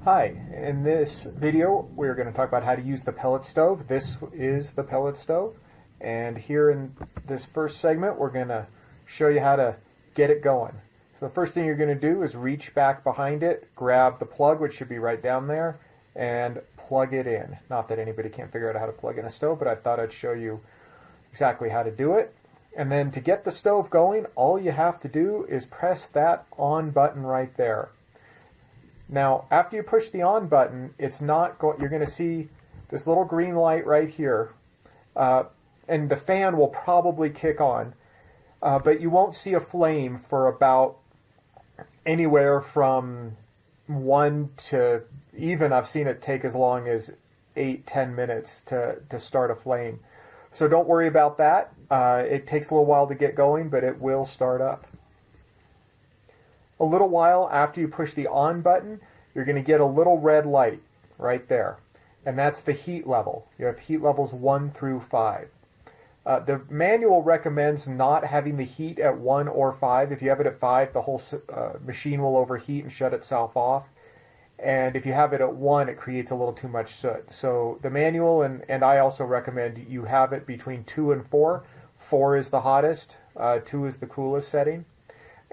Hi, in this video we're going to talk about how to use the pellet stove. This is the pellet stove, and here in this first segment we're going to show you how to get it going. So the first thing you're going to do is reach back behind it, grab the plug, which should be right down there, and plug it in. Not that anybody can't figure out how to plug in a stove, but I thought I'd show you exactly how to do it. And then to get the stove going, all you have to do is press that on button right there. Now, after you push the on button, you're going to see this little green light right here, and the fan will probably kick on, but you won't see a flame for about anywhere from 1 to even, I've seen it take as long as 8-10 minutes to start a flame. So don't worry about that. It takes a little while to get going, but it will start up. A little while after you push the on button, you're going to get a little red light right there. And that's the heat level. You have heat levels 1 through 5. The manual recommends not having the heat at 1 or 5. If you have it at 5, the whole machine will overheat and shut itself off. And if you have it at 1, it creates a little too much soot. So the manual, and I also recommend you have it between 2 and 4. 4 is the hottest, 2 is the coolest setting.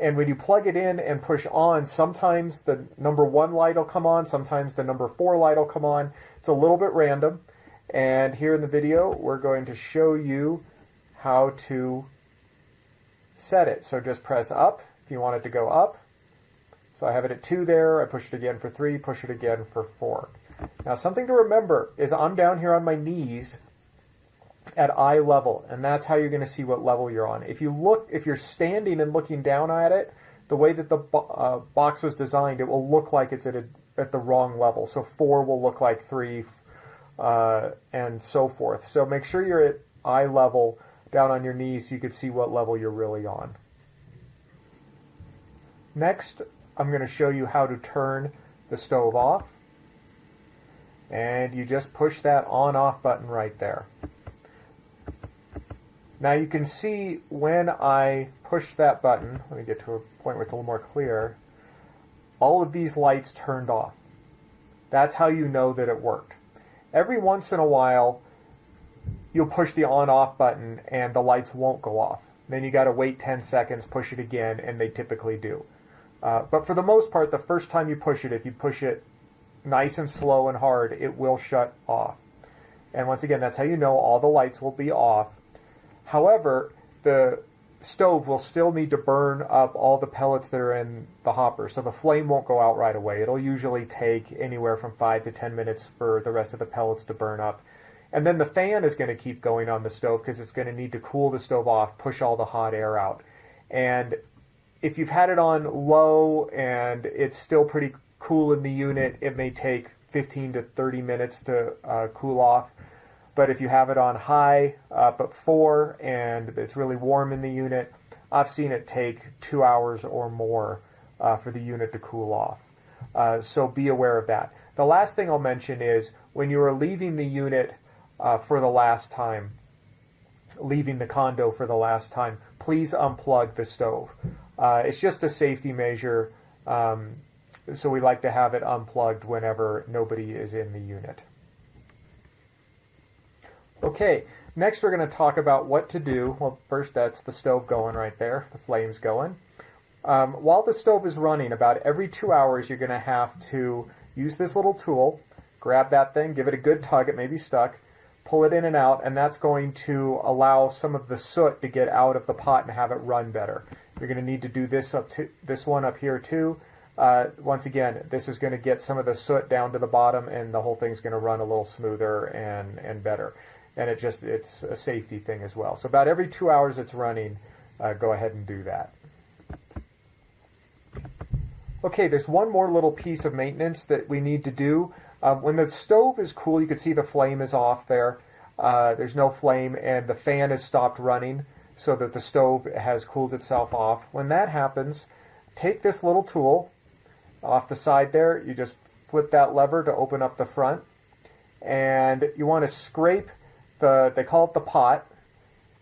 And when you plug it in and push on, sometimes the number 1 light will come on, sometimes the number 4 light will come on. It's a little bit random. And here in the video, we're going to show you how to set it. So just press up if you want it to go up. So I have it at 2 there, I push it again for 3, push it again for 4. Now something to remember is I'm down here on my knees at eye level, and that's how you're going to see what level you're on. If you're standing and looking down at it, the way that the box was designed, it will look like it's at the wrong level. So 4 will look like 3, and so forth. So make sure you're at eye level down on your knees so you can see what level you're really on. Next, I'm going to show you how to turn the stove off. And you just push that on-off button right there. Now you can see when I push that button, let me get to a point where it's a little more clear, all of these lights turned off. That's how you know that it worked. Every once in a while, you'll push the on-off button and the lights won't go off. Then you got to wait 10 seconds, push it again, and they typically do. But for the most part, the first time you push it, if you push it nice and slow and hard, it will shut off. And once again, that's how you know all the lights will be off. However, the stove will still need to burn up all the pellets that are in the hopper, so the flame won't go out right away. It'll usually take anywhere from 5 to 10 minutes for the rest of the pellets to burn up. And then the fan is going to keep going on the stove because it's going to need to cool the stove off, push all the hot air out. And if you've had it on low and it's still pretty cool in the unit, it may take 15 to 30 minutes to cool off. But if you have it on high, up at 4, and it's really warm in the unit, I've seen it take 2 hours or more for the unit to cool off. So be aware of that. The last thing I'll mention is when you are leaving the unit for the last time, leaving the condo for the last time, please unplug the stove. It's just a safety measure, so we like to have it unplugged whenever nobody is in the unit. Okay, next we're going to talk about what to do. Well, first that's the stove going right there, the flames going. While the stove is running, about every 2 hours you're going to have to use this little tool, grab that thing, give it a good tug, it may be stuck, pull it in and out, and that's going to allow some of the soot to get out of the pot and have it run better. You're going to need to do this one up here too. Once again, this is going to get some of the soot down to the bottom, and the whole thing's going to run a little smoother and better. And it's a safety thing as well. So about every 2 hours it's running, go ahead and do that. Okay, there's one more little piece of maintenance that we need to do. When the stove is cool, you can see the flame is off there. There's no flame, and the fan has stopped running so that the stove has cooled itself off. When that happens, take this little tool off the side there. You just flip that lever to open up the front, and you want to scrape they call it the pot,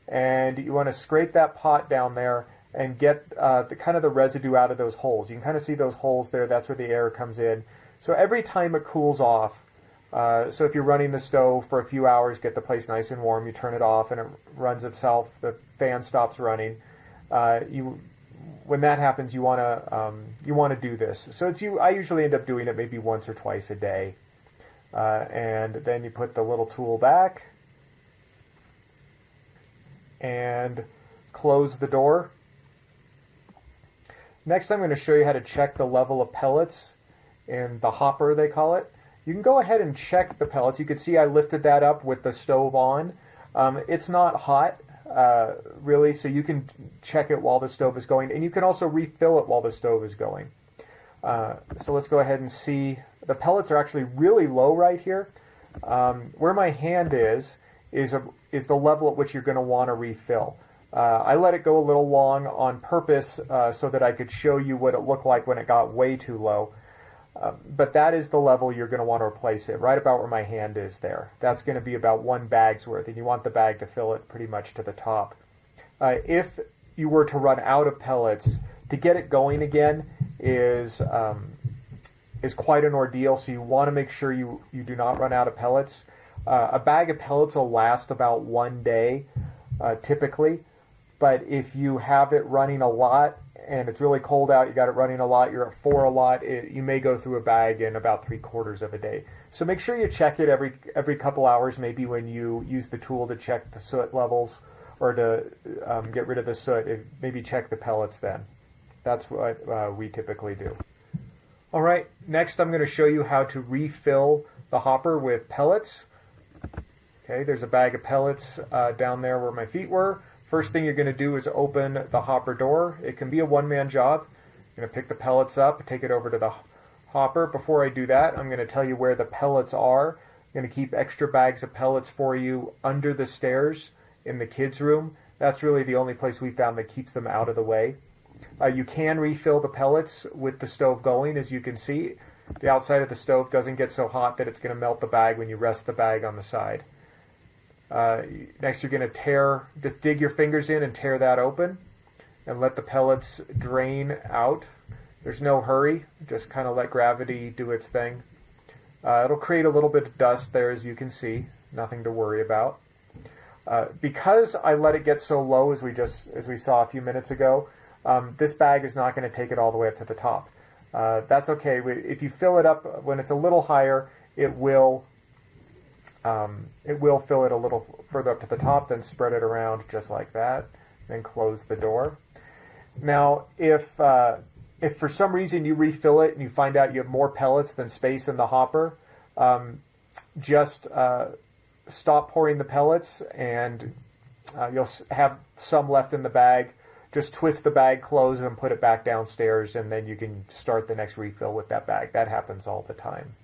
and you want to scrape that pot down there and get the kind of the residue out of those holes. You can kind of see those holes there. That's where the air comes in. So every time it cools off, so if you're running the stove for a few hours, get the place nice and warm, you turn it off and it runs itself, the fan stops running. When that happens, you want to do this. So I usually end up doing it maybe once or twice a day. And then you put the little tool back and close the door. Next, I'm going to show you how to check the level of pellets in the hopper, they call it. You can go ahead and check the pellets. You can see I lifted that up with the stove on. It's not hot, really, so you can check it while the stove is going, and you can also refill it while the stove is going. So let's go ahead and see. The pellets are actually really low right here. Where my hand is the level at which you're going to want to refill. I let it go a little long on purpose so that I could show you what it looked like when it got way too low. But that is the level you're going to want to replace it, right about where my hand is there. That's going to be about 1 bag's worth, and you want the bag to fill it pretty much to the top. If you were to run out of pellets, to get it going again is quite an ordeal, so you want to make sure you do not run out of pellets. A bag of pellets will last about 1 day, typically, but if you have it running a lot, and it's really cold out, you got it running a lot, you're at 4 a lot, you may go through a bag in about 3/4 of a day. So make sure you check it every couple hours, maybe when you use the tool to check the soot levels or to get rid of the soot, maybe check the pellets then. That's what we typically do. All right, next I'm going to show you how to refill the hopper with pellets. Okay, there's a bag of pellets down there where my feet were. First thing you're going to do is open the hopper door. It can be a one-man job. I'm going to pick the pellets up, take it over to the hopper. Before I do that, I'm going to tell you where the pellets are. I'm going to keep extra bags of pellets for you under the stairs in the kids' room. That's really the only place we found that keeps them out of the way. You can refill the pellets with the stove going, as you can see. The outside of the stove doesn't get so hot that it's going to melt the bag when you rest the bag on the side. Next, you're going to just dig your fingers in and tear that open and let the pellets drain out. There's no hurry, just kind of let gravity do its thing. It'll create a little bit of dust there, as you can see, nothing to worry about. Because I let it get so low, as we saw a few minutes ago, this bag is not going to take it all the way up to the top. That's okay. If you fill it up when it's a little higher, it will fill it a little further up to the top, then spread it around just like that, then close the door. Now, if for some reason you refill it and you find out you have more pellets than space in the hopper, just stop pouring the pellets and you'll have some left in the bag. Just twist the bag closed and put it back downstairs, and then you can start the next refill with that bag. That happens all the time.